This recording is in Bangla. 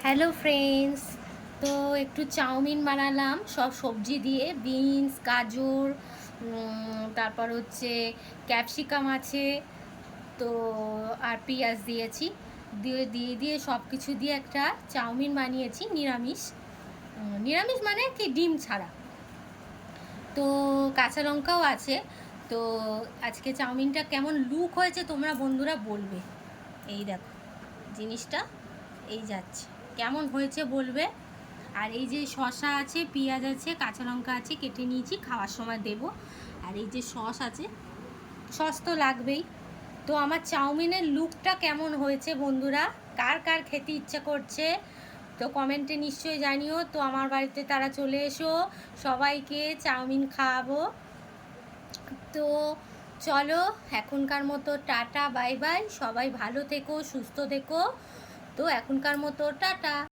Hello friends. তো একটু চাউমিন বানালাম সব সবজি দিয়ে, বিনস, গাজর, তারপর হচ্ছে ক্যাপসিকাম আছে, তো আর পেঁয়াজ দিয়েছি, দিয়ে দিয়ে দিয়ে সব কিছু দিয়ে একটা চাউমিন বানিয়েছি নিরামিষ। নিরামিষ মানে কি, ডিম ছাড়া। তো কাঁচা লঙ্কাও আছে। তো আজকে চাউমিনটা কেমন লুক হয়েছে তোমরা বন্ধুরা বলবে। এই দেখো জিনিসটা, এই যাচ্ছে, কেমন হয়েছে বলবে। আর এই যে শসা আছে, পেঁয়াজ আছে, কাঁচা লঙ্কা আছে, কেটে নিয়েছি, খাওয়ার সময় দেব। আর এই যে সস আছে, সস তো লাগবেই। তো আমার চাউমিনের লুকটা কেমন হয়েছে বন্ধুরা, কার কার খেতে ইচ্ছা করছে তো কমেন্টে নিশ্চয়ই জানিও। তো আমার বাড়িতে তারা চলে এসো, সবাইকে চাউমিন খাওয়াবো। তো চলো, এখনকার মতো টাটা, বাই বাই, সবাই ভালো থেকো, সুস্থ থেকো। তো এখনকার মতো টাটা।